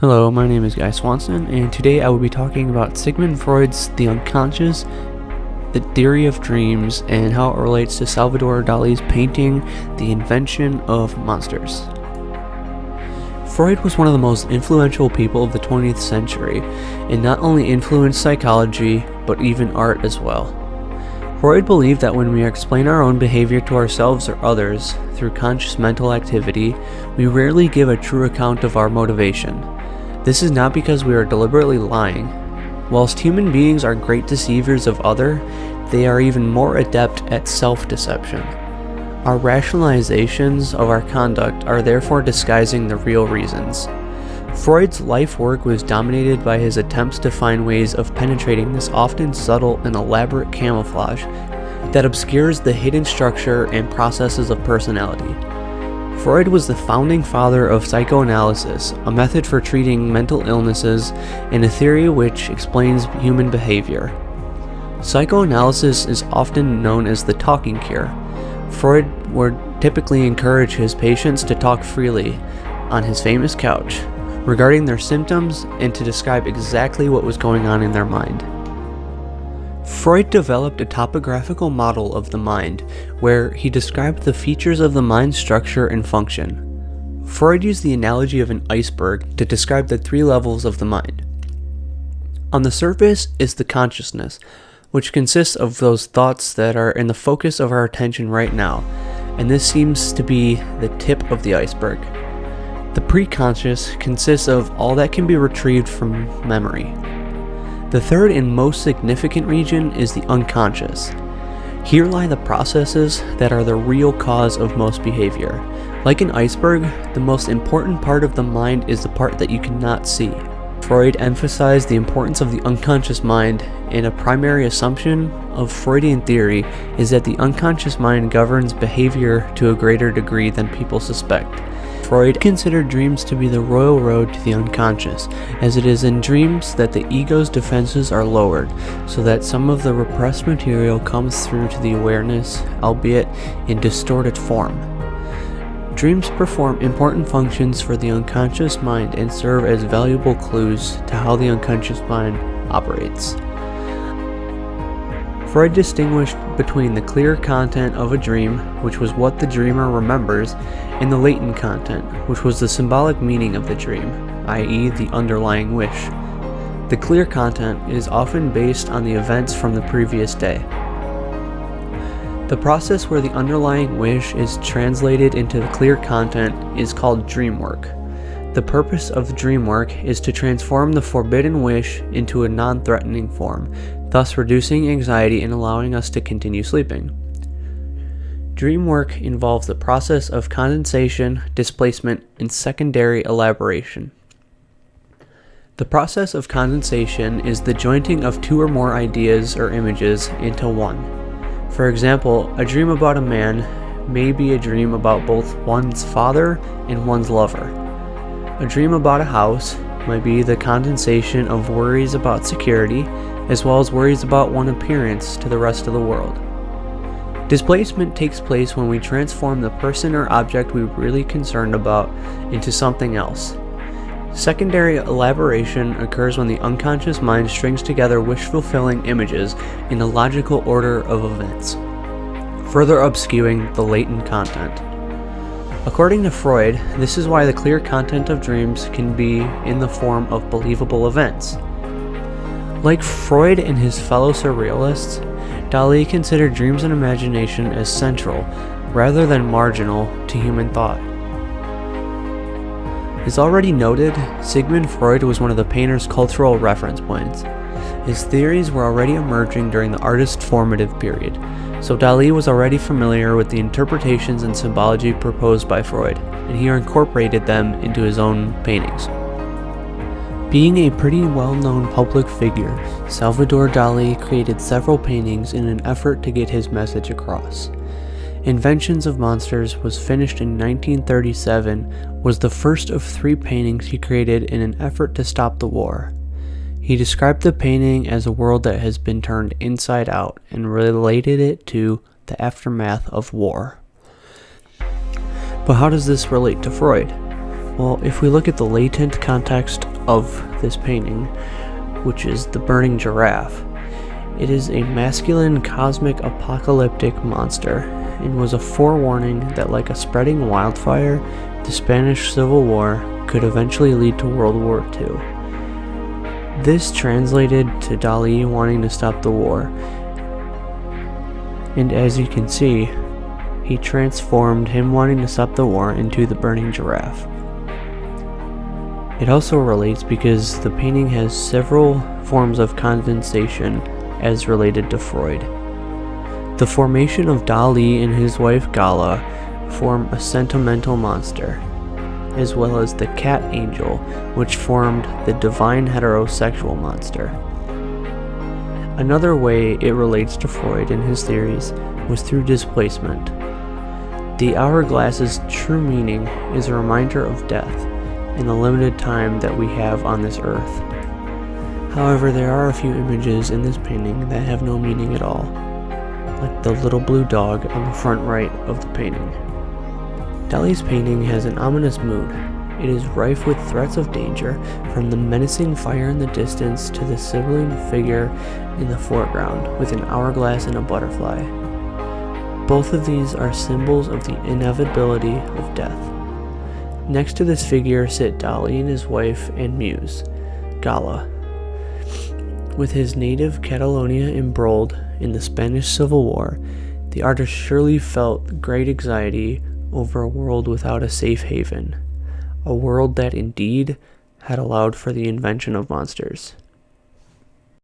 Hello, my name is Guy Swanson, and today I will be talking about Sigmund Freud's The Unconscious, the theory of dreams, and how it relates to Salvador Dali's painting, The Invention of Monsters. Freud was one of the most influential people of the 20th century, and not only influenced psychology, but even art as well. Freud believed that when we explain our own behavior to ourselves or others through conscious mental activity, we rarely give a true account of our motivation. This is not because we are deliberately lying. Whilst human beings are great deceivers of others, they are even more adept at self-deception. Our rationalizations of our conduct are therefore disguising the real reasons. Freud's life work was dominated by his attempts to find ways of penetrating this often subtle and elaborate camouflage that obscures the hidden structure and processes of personality. Freud was the founding father of psychoanalysis, a method for treating mental illnesses and a theory which explains human behavior. Psychoanalysis is often known as the talking cure. Freud would typically encourage his patients to talk freely on his famous couch regarding their symptoms and to describe exactly what was going on in their mind. Freud developed a topographical model of the mind, where he described the features of the mind's structure and function. Freud used the analogy of an iceberg to describe the three levels of the mind. On the surface is the consciousness, which consists of those thoughts that are in the focus of our attention right now, and this seems to be the tip of the iceberg. The preconscious consists of all that can be retrieved from memory. The third and most significant region is the unconscious. Here lie the processes that are the real cause of most behavior. Like an iceberg, the most important part of the mind is the part that you cannot see. Freud emphasized the importance of the unconscious mind, and a primary assumption of Freudian theory is that the unconscious mind governs behavior to a greater degree than people suspect. Freud considered dreams to be the royal road to the unconscious, as it is in dreams that the ego's defenses are lowered, so that some of the repressed material comes through to the awareness, albeit in distorted form. Dreams perform important functions for the unconscious mind and serve as valuable clues to how the unconscious mind operates. Freud distinguished between the clear content of a dream, which was what the dreamer remembers, and the latent content, which was the symbolic meaning of the dream, i.e. the underlying wish. The clear content is often based on the events from the previous day. The process where the underlying wish is translated into the clear content is called dream work. The purpose of dream work is to transform the forbidden wish into a non-threatening form, thus reducing anxiety and allowing us to continue sleeping. Dream work involves the process of condensation, displacement, and secondary elaboration. The process of condensation is the jointing of two or more ideas or images into one. For example, a dream about a man may be a dream about both one's father and one's lover. A dream about a house might be the condensation of worries about security, as well as worries about one's appearance to the rest of the world. Displacement takes place when we transform the person or object we're really concerned about into something else. Secondary elaboration occurs when the unconscious mind strings together wish-fulfilling images in a logical order of events, further obscuring the latent content. According to Freud, this is why the clear content of dreams can be in the form of believable events. Like Freud and his fellow surrealists, Dali considered dreams and imagination as central, rather than marginal, to human thought. As already noted, Sigmund Freud was one of the painter's cultural reference points. His theories were already emerging during the artist's formative period, so Dali was already familiar with the interpretations and symbology proposed by Freud, and he incorporated them into his own paintings. Being a pretty well-known public figure, Salvador Dali created several paintings in an effort to get his message across. Inventions of Monsters was finished in 1937, was the first of 3 paintings he created in an effort to stop the war. He described the painting as a world that has been turned inside out and related it to the aftermath of war. But how does this relate to Freud? Well, if we look at the latent context of this painting, which is the burning giraffe. It is a masculine cosmic apocalyptic monster and was a forewarning that, like a spreading wildfire, the Spanish Civil War could eventually lead to World War II. This translated to Dali wanting to stop the war, and as you can see, he transformed him wanting to stop the war into the burning giraffe. It also relates because the painting has several forms of condensation as related to Freud. The formation of Dali and his wife Gala form a sentimental monster, as well as the cat angel, which formed the divine heterosexual monster. Another way it relates to Freud and his theories was through displacement. The hourglass's true meaning is a reminder of death and the limited time that we have on this earth. However, there are a few images in this painting that have no meaning at all, like the little blue dog on the front right of the painting. Dali's painting has an ominous mood. It is rife with threats of danger, from the menacing fire in the distance to the sibling figure in the foreground with an hourglass and a butterfly. Both of these are symbols of the inevitability of death. Next to this figure sit Dali and his wife and muse, Gala. With his native Catalonia embroiled in the Spanish Civil War, the artist surely felt great anxiety over a world without a safe haven, a world that indeed had allowed for the invention of monsters.